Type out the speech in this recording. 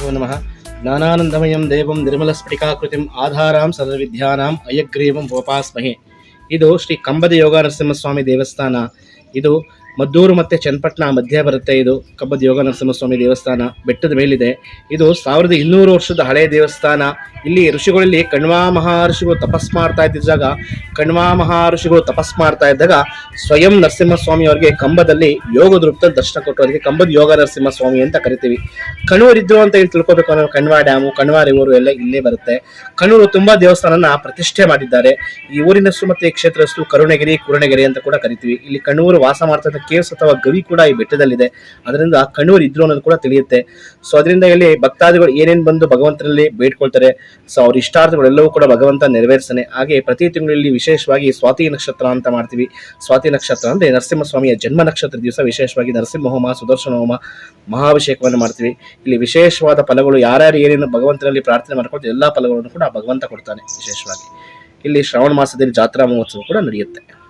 ಗುರುಭ್ಯೋ ನಮಃ. ಜ್ಞಾನಾನಂದಮಯಂ ದೇವಂ ನಿರ್ಮಲಸ್ಫಟಿಕಾಕೃತಿಂ ಆಧಾರಾಂ ಸರ್ವವಿದ್ಯಾನಾಂ ಅಯಗ್ರೀವಂ ಉಪಾಸ್ಮಹೆ. ಇದು ಶ್ರೀ ಕಂಬದ ಯೋಗ ನರಸಿಂಹಸ್ವಾಮಿ ದೇವಸ್ಥಾನ. ಇದು ಮದ್ದೂರು ಮತ್ತು ಚನ್ನಪಟ್ಟಣ ಮಧ್ಯೆ ಬರುತ್ತೆ. ಇದು ಕಂಬದ ಯೋಗ ನರಸಿಂಹಸ್ವಾಮಿ ದೇವಸ್ಥಾನ ಬೆಟ್ಟದ ಮೇಲಿದೆ. ಇದು 1200 ವರ್ಷದ ಹಳೆಯ ದೇವಸ್ಥಾನ. ಇಲ್ಲಿ ಋಷಿಗಳಲ್ಲಿ ಕಣ್ವಾ ಮಹರ್ಷಿಗಳು ತಪಸ್ ಮಾಡ್ತಾ ಇದ್ದಾಗ ಸ್ವಯಂ ನರಸಿಂಹಸ್ವಾಮಿ ಅವರಿಗೆ ಕಂಬದಲ್ಲಿ ಯೋಗದ ರೂಪದಲ್ಲಿ ದರ್ಶನ ಕೊಟ್ಟು ಅದಕ್ಕೆ ಕಂಬದ ಯೋಗ ನರಸಿಂಹಸ್ವಾಮಿ ಅಂತ ಕರಿತೀವಿ. ಕಣ್ಣೂರಿದ್ರು ಅಂತ ಇಲ್ಲಿ ತಿಳ್ಕೊಬೇಕು ಅನ್ನೋ ಕಣ್ವಾ ಡ್ಯಾಮು, ಕಣ್ವಾ ರಿವರು ಎಲ್ಲ ಇಲ್ಲೇ ಬರುತ್ತೆ. ಕಣ್ಣೂರು ತುಂಬಾ ದೇವಸ್ಥಾನನ ಪ್ರತಿಷ್ಠೆ ಮಾಡಿದ್ದಾರೆ. ಈ ಊರಿನಷ್ಟು ಮತ್ತೆ ಈ ಕ್ಷೇತ್ರದಷ್ಟು ಕುರುಣಗಿರಿ ಅಂತ ಕೂಡ ಕರಿತೀವಿ. ಇಲ್ಲಿ ಕಣ್ಣೂರು ವಾಸ ಮಾಡ್ತಾ ಕೇವ್ಸ್ ಅಥವಾ ಗವಿ ಕೂಡ ಈ ಬೆಟ್ಟದಲ್ಲಿದೆ. ಅದರಿಂದ ಕಣ್ಣೂರು ಇದ್ರು ಅನ್ನೋದು ಕೂಡ ತಿಳಿಯುತ್ತೆ. ಸೊ ಅದರಿಂದ ಇಲ್ಲಿ ಭಕ್ತಾದಿಗಳು ಏನೇನು ಬಂದು ಭಗವಂತನಲ್ಲಿ ಬೇಡ್ಕೊಳ್ತಾರೆ, ಸೊ ಅವ್ರ ಇಷ್ಟಾರ್ಥಗಳೆಲ್ಲವೂ ಕೂಡ ಭಗವಂತ ನೆರವೇರಿಸ್ತಾನೆ. ಹಾಗೆ ಪ್ರತಿ ತಿಂಗಳಲ್ಲಿ ವಿಶೇಷವಾಗಿ ಸ್ವಾತಿ ನಕ್ಷತ್ರ ಅಂತ ಮಾಡ್ತೀವಿ. ಸ್ವಾತಿ ನಕ್ಷತ್ರ ಅಂದ್ರೆ ನರಸಿಂಹಸ್ವಾಮಿಯ ಜನ್ಮ ನಕ್ಷತ್ರ ದಿವಸ ವಿಶೇಷವಾಗಿ ನರಸಿಂಹ ಹೋಮ, ಸುದರ್ಶನ ಹೋಮ, ಮಹಾಭಿಷೇಕವನ್ನು ಮಾಡ್ತೀವಿ. ಇಲ್ಲಿ ವಿಶೇಷವಾದ ಫಲಗಳು ಯಾರ್ಯಾರು ಏನೇನು ಭಗವಂತನಲ್ಲಿ ಪ್ರಾರ್ಥನೆ ಮಾಡ್ಕೊಳ್ತಾರೆ ಎಲ್ಲಾ ಫಲಗಳನ್ನು ಕೂಡ ಭಗವಂತ ಕೊಡ್ತಾನೆ. ವಿಶೇಷವಾಗಿ ಇಲ್ಲಿ ಶ್ರಾವಣ ಮಾಸದಲ್ಲಿ ಜಾತ್ರಾ ಮಹೋತ್ಸವ ಕೂಡ ನಡೆಯುತ್ತೆ.